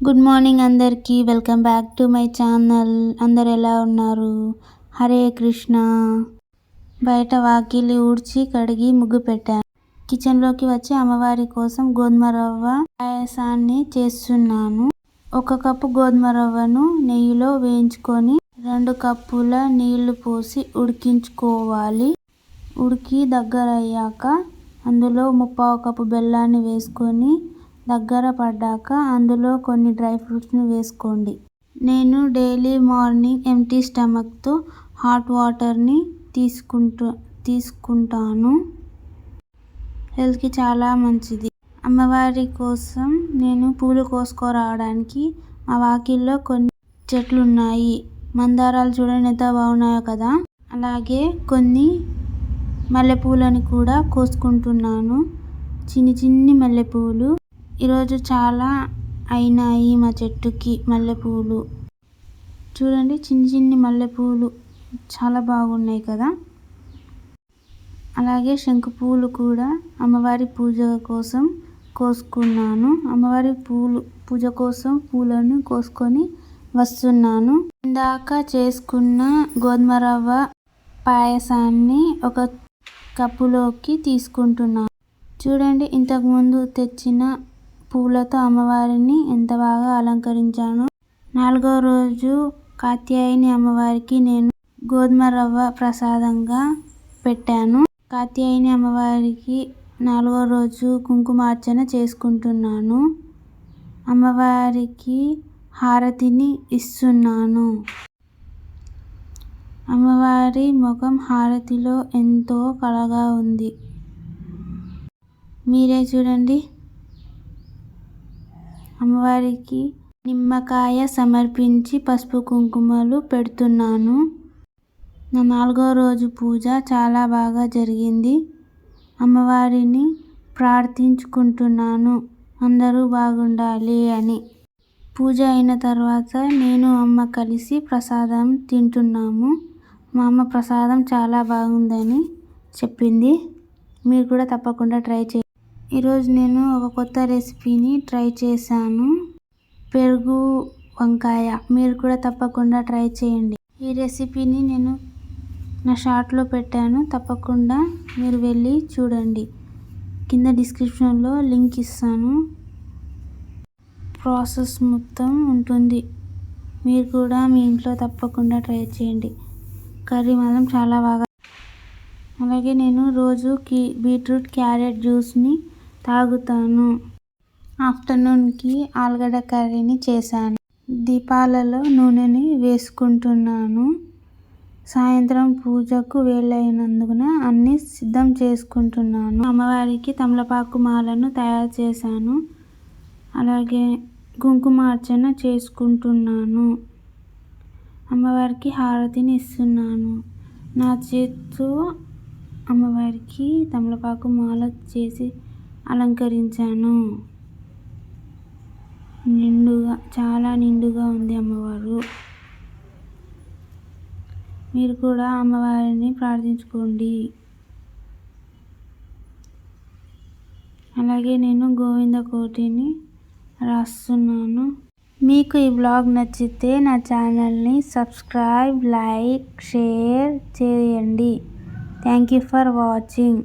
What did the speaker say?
Good morning అందరికీ. Welcome back to my channel. అందరు ఎలా ఉన్నారు? హరే కృష్ణ. బయట వాకిలి ఊడ్చి కడిగి ముగ్గు పెట్టాను. కిచెన్లోకి వచ్చి అమ్మవారి కోసం గోధుమ రవ్వ పాయసాన్ని చేస్తున్నాను. 1 కప్పు గోధుమ రవ్వను నెయ్యిలో వేయించుకొని 2 కప్పుల నీళ్లు పోసి ఉడికించుకోవాలి. ఉడికి దగ్గరయ్యాక అందులో 1/4 కప్పు బెల్లాన్ని వేసుకొని దగ్గర పడ్డాక అందులో కొన్ని డ్రై ఫ్రూట్స్ని వేసుకోండి. నేను డైలీ మార్నింగ్ ఎంప్టీ స్టమక్తో హాట్ వాటర్ని తీసుకుంటాను. హెల్త్కి చాలా మంచిది. అమ్మవారి కోసం నేను పూలు కోసుకురావడానికి మా వాకిల్లో కొన్ని చెట్లు ఉన్నాయి. మందారాలు చూడండి ఎంత బాగున్నాయో కదా. అలాగే కొన్ని మల్లెపూలని కూడా కోసుకుంటున్నాను. చిన్ని మల్లెపూలు. ఈరోజు చాలా అయినాయి మా చెట్టుకి మల్లెపూలు. చూడండి చిన్ని మల్లెపూలు చాలా బాగున్నాయి కదా. అలాగే శంకు పూలు కూడా అమ్మవారి పూజ కోసం కోసుకున్నాను. అమ్మవారి పూజ కోసం పూలను కోసుకొని వస్తున్నాను. ఇందాక చేసుకున్న గోధుమ రవ్వ పాయసాన్ని 1 కప్పులోకి తీసుకుంటున్నాను. చూడండి ఇంతకుముందు తెచ్చిన పూలతో అమ్మవారిని ఎంత బాగా అలంకరించాను. 4వ రోజు కాత్యాయని అమ్మవారికి నేను గోధుమ రవ్వ ప్రసాదంగా పెట్టాను. కాత్యాయని అమ్మవారికి 4వ రోజు కుంకుమార్చన చేసుకుంటున్నాను. అమ్మవారికి హారతిని ఇస్తున్నాను. అమ్మవారి ముఖం హారతిలో ఎంతో కళగా ఉంది. మీరే చూడండి. అమ్మవారికి నిమ్మకాయ సమర్పించి పసుపు కుంకుమలు పెడుతున్నాను. నా 4వ రోజు పూజ చాలా బాగా జరిగింది. అమ్మవారిని ప్రార్థించుకుంటున్నాను అందరూ బాగుండాలి అని. పూజ అయిన తర్వాత నేను అమ్మ కలిసి ప్రసాదం తింటున్నాము. మా అమ్మ ప్రసాదం చాలా బాగుందని చెప్పింది. మీరు కూడా తప్పకుండా ట్రై చేయండి. ఈరోజు నేను ఒక కొత్త రెసిపీని ట్రై చేశాను. పెరుగు వంకాయ. మీరు కూడా తప్పకుండా ట్రై చేయండి. ఈ రెసిపీని నేను నా షార్ట్లో పెట్టాను. తప్పకుండా మీరు వెళ్ళి చూడండి. కింద డిస్క్రిప్షన్లో లింక్ ఇస్తాను. ప్రాసెస్ మొత్తం ఉంటుంది. మీరు కూడా మీ ఇంట్లో తప్పకుండా ట్రై చేయండి. కర్రీ మాత్రం చాలా బాగా. అలాగే నేను రోజు బీట్రూట్ క్యారెట్ జ్యూస్ని తాగుతాను. ఆఫ్టర్నూన్కి ఆలుగడ్డ కర్రీని చేశాను. దీపాలలో నూనెని వేసుకుంటున్నాను. సాయంత్రం పూజకు వేళైనందున అన్నీ సిద్ధం చేసుకుంటున్నాను. అమ్మవారికి తమలపాకు మాలను తయారు చేశాను. అలాగే కుంకుమార్చన చేసుకుంటున్నాను. అమ్మవారికి హారతిని ఇస్తున్నాను. నా చేతితో అమ్మవారికి తమలపాకు మాల చేసి అలంకరించాను. చాలా నిండుగా ఉంది అమ్మవారు. మీరు కూడా అమ్మవారిని ప్రార్థించుకోండి. అలాగే నేను గోవింద కోటిని రాస్తున్నాను. మీకు ఈ వ్లాగ్ నచ్చితే నా ఛానల్ని సబ్స్క్రైబ్, లైక్, షేర్ చేయండి. Thank you for watching.